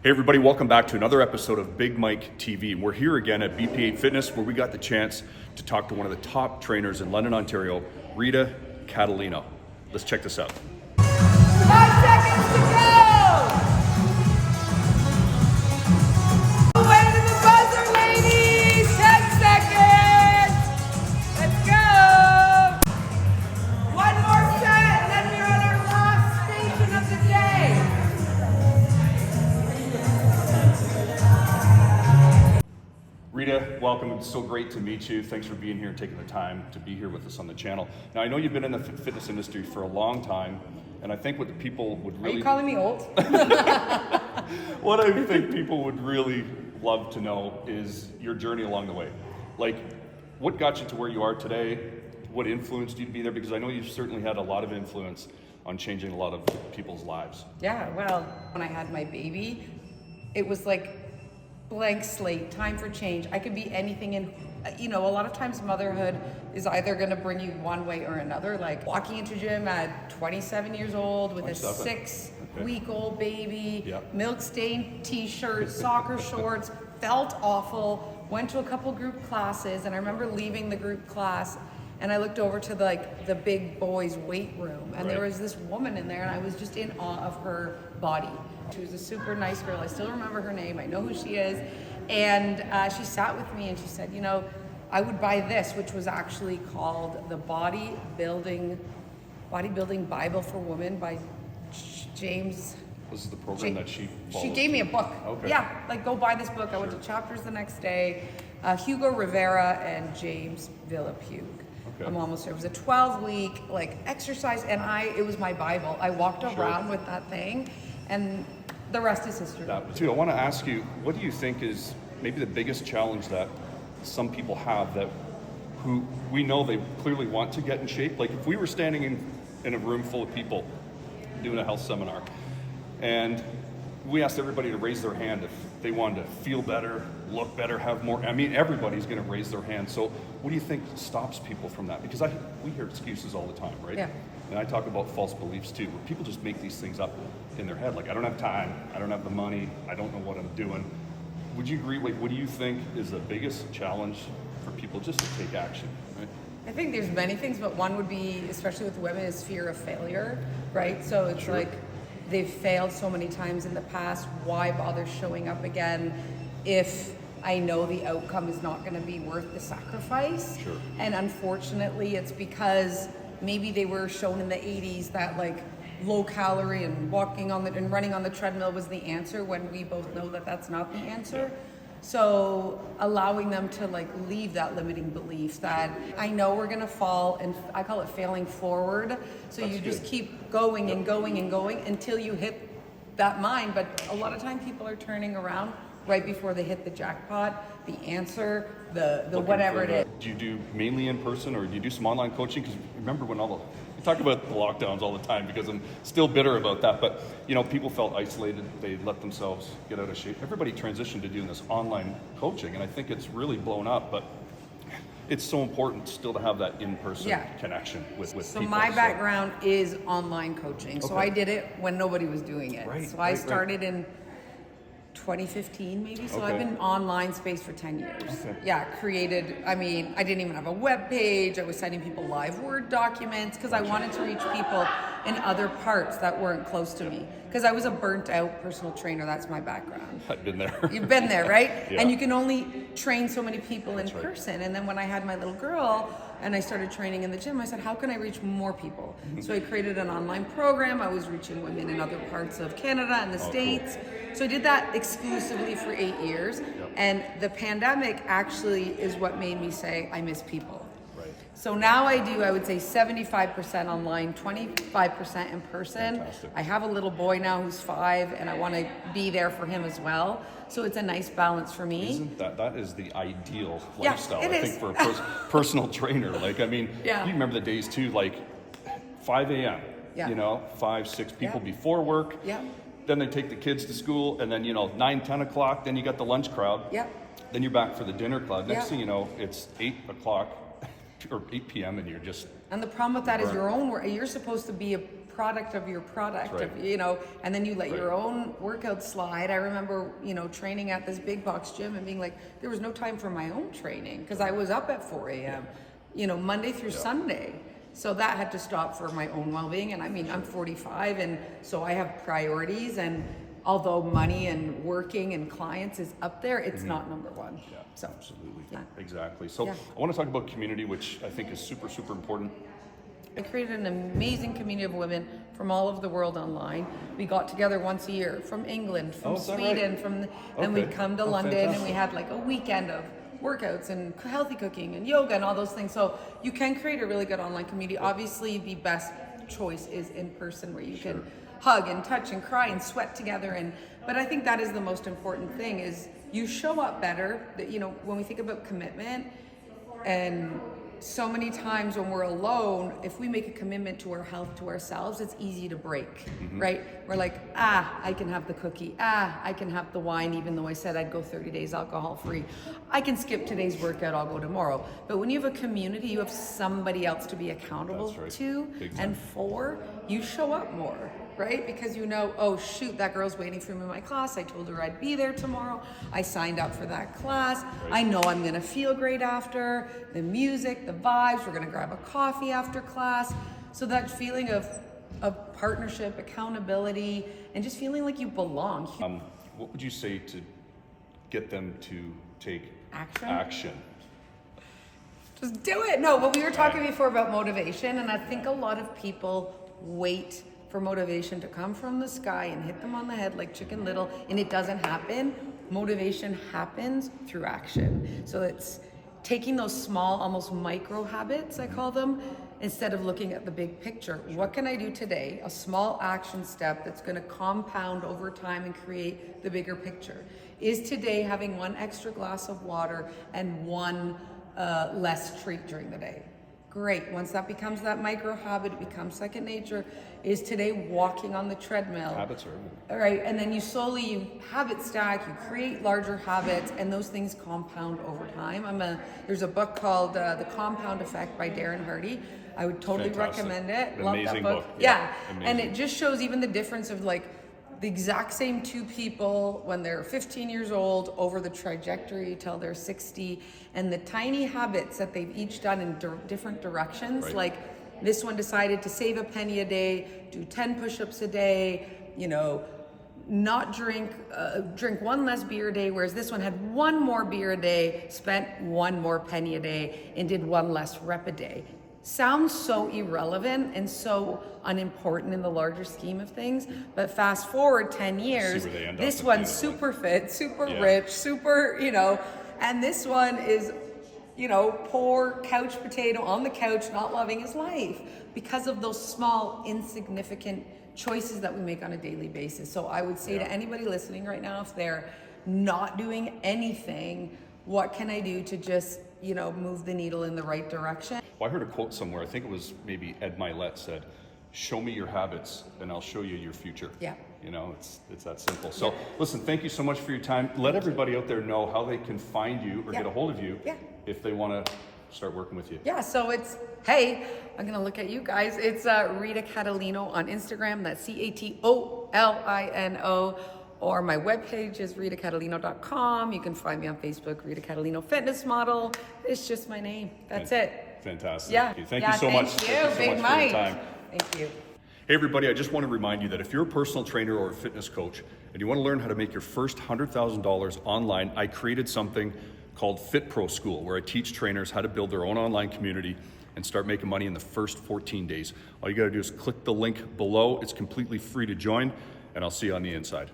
Hey everybody, welcome back to another episode of Big Mike TV. We're here again at BP8 Fitness where we got the chance to talk to one of the top trainers in London, Ontario, Rita Catolino. Let's check this out. 5 seconds to go! Away to the buzzer, ladies! 10 seconds! Let's go! One more set, and then we're on our last station of the day. Rita, welcome. It's so great to meet you. Thanks for being here and taking the time to be here with us on the channel. Now, I know you've been in the fitness industry for a long time, and I think what the people would really... Are you calling me old? What I think people would really love to know is your journey along the way. Like, what got you to where you are today? What influenced you to be there? Because I know you've certainly had a lot of influence on changing a lot of people's lives. Yeah, well, when I had my baby, it was like blank slate, time for change. I could be anything in, a lot of times motherhood is either gonna bring you one way or another. Like walking into gym at 27 years old with a 6-week-old baby, milk stained t-shirt, soccer shorts, felt awful, went to a couple group classes, and I remember leaving the group class and I looked over to the big boys weight room, and there was this woman in there, and I was just in awe of her body. She was a super nice girl. I still remember her name. I know who she is. And she sat with me and she said, I would buy this, which was actually called the Bodybuilding Bible for Women by James. This is the program that she followed. She gave me a book. Okay. Yeah, like go buy this book. I went to Chapters the next day. Hugo Rivera and James Villapugue. Okay. I'm almost there. It was a 12-week exercise, and it was my Bible. I walked around with that thing, and the rest is history. I want to ask you, what do you think is maybe the biggest challenge that some people have who we know they clearly want to get in shape? Like if we were standing in a room full of people doing a health seminar, and we asked everybody to raise their hand if they wanted to feel better, look better, have more. I mean, everybody's going to raise their hand. So what do you think stops people from that? Because we hear excuses all the time, right? Yeah. And I talk about false beliefs too, where people just make these things up in their head. Like, I don't have time, I don't have the money, I don't know what I'm doing. Would you agree? Like, what do you think is the biggest challenge for people just to take action, right? I think there's many things, but one would be, especially with women, is fear of failure, right? So it's like they've failed so many times in the past. Why bother showing up again if I know the outcome is not going to be worth the sacrifice? Sure. And unfortunately, it's because maybe they were shown in the 80s that low calorie and walking and running on the treadmill was the answer, when we both know that that's not the answer. So allowing them to leave that limiting belief that I know we're gonna fall, and I call it failing forward. So that's just keep going and going and going until you hit that mind. But a lot of time people are turning around right before they hit the jackpot, the answer, the whatever it is. Do you do mainly in person, or do you do some online coaching? Because remember when we talk about the lockdowns all the time, because I'm still bitter about that, but people felt isolated, they let themselves get out of shape. Everybody transitioned to doing this online coaching, and I think it's really blown up, but it's so important still to have that in-person connection with people. So my background is online coaching. So I did it when nobody was doing it. So I started in 2015 maybe, so I've been online space for 10 years. I didn't even have a web page. I was sending people live Word documents because I wanted to reach people in other parts that weren't close to me, because I was a burnt out personal trainer. That's my background. I've been there. You've been there, right? And you can only train so many people in person. And then when I had my little girl and I started training in the gym, I said, how can I reach more people? So I created an online program. I was reaching women in other parts of Canada and the States. Cool. So I did that exclusively for 8 years. And the pandemic actually is what made me say, I miss people. So now I would say 75% online, 25% in person. Fantastic. I have a little boy now who's 5, and I want to be there for him as well. So it's a nice balance for me. Isn't that is the ideal lifestyle, I think, for a personal trainer. You remember the days too, 5 a.m., 5, 6 people before work. Then they take the kids to school, and then 9, 10 o'clock, then you got the lunch crowd. Then you're back for the dinner club. Next thing you know, it's 8 o'clock or 8 p.m. and you're just... And the problem with that is your own work. You're supposed to be a product of your product, Right. of, you know, and then you let Right. your own workout slide. I remember, you know, training at this big box gym and being like, there was no time for my own training because I was up at 4 a.m., you know, Monday through Sunday. So that had to stop for my own well-being. And I mean, I'm 45, and so I have priorities, and although money and working and clients is up there, it's not number one. Yeah, So absolutely. yeah. Exactly. So Yeah. I want to talk about community, which I think is super, super important. I created an amazing community of women from all over the world online. We got together once a year from England, from is that Sweden, right? and we'd Okay. come to Oh, London, and we fantastic. had like a weekend of workouts and healthy cooking and yoga and all those things. So you can create a really good online community. Obviously, the best choice is in person, where you can hug and touch and cry and sweat together. But I think that is the most important thing, is you show up better. That, you know, when we think about commitment, and so many times when we're alone, if we make a commitment to our health, to ourselves, it's easy to break, right? We're like, I can have the cookie. I can have the wine, even though I said I'd go 30 days alcohol free. I can skip today's workout, I'll go tomorrow. But when you have a community, you have somebody else to be accountable That's right. to Big time. and for, you show up more, right? Because you know, oh shoot, that girl's waiting for me in my class. I told her I'd be there tomorrow. I signed up for that class. Right. I know I'm gonna feel great after. The music, the vibes, we're gonna grab a coffee after class. So that feeling of partnership, accountability, and just feeling like you belong. What would you say to get them to take Action? Just do it. No, but we were talking before about motivation, and I think a lot of people wait for motivation to come from the sky and hit them on the head like Chicken Little, and it doesn't happen. Motivation happens through action. So it's taking those small, almost micro habits, I call them, instead of looking at the big picture. What can I do today? A small action step that's going to compound over time and create the bigger picture. Is today having one extra glass of water and one less treat during the day? Great. Once that becomes that micro habit, it becomes second nature. Is today walking on the treadmill? Habits are. All right, and then you habit stack, you create larger habits, and those things compound over time. There's a book called The Compound Effect by Darren Hardy. I would totally Fantastic. recommend it. An Love amazing that book. book. Yeah, Amazing. and it just shows even the difference of like the exact same two people when they're 15 years old over the trajectory till they're 60, and the tiny habits that they've each done in different directions. Right. Like this one decided to save a penny a day, do 10 push-ups a day, you know, not drink one less beer a day, whereas this one had one more beer a day, spent one more penny a day, and did one less rep a day. Sounds so irrelevant and so unimportant in the larger scheme of things, but fast forward 10 years, where they end up this at the one's end of it. super fit, super Yeah. rich, super, you know, and this one is, you know, poor couch potato on the couch, not loving his life because of those small, insignificant choices that we make on a daily basis. So I would say to anybody listening right now, if they're not doing anything, what can I do to just, you know, move the needle in the right direction? Well, I heard a quote somewhere. I think it was maybe Ed Milet said, "Show me your habits, and I'll show you your future." Yeah. You know, it's that simple. So, listen, thank you so much for your time. Let everybody out there know how they can find you or get a hold of you if they want to start working with you. Yeah, so it's, hey, I'm gonna look at you guys. It's Rita Catolino on Instagram. That's Catolino. Or my webpage is ritacatolino.com. You can find me on Facebook, Rita Catolino Fitness Model. It's just my name. That's it. Fantastic. Yeah. Thank you so much. Thank Thank you. so Big much for your Mike. time. Thank you. Hey everybody, I just want to remind you that if you're a personal trainer or a fitness coach and you want to learn how to make your first $100,000 online, I created something called FIT PRO Skool, where I teach trainers how to build their own online community and start making money in the first 14 days. All you got to do is click the link below. It's completely free to join, and I'll see you on the inside.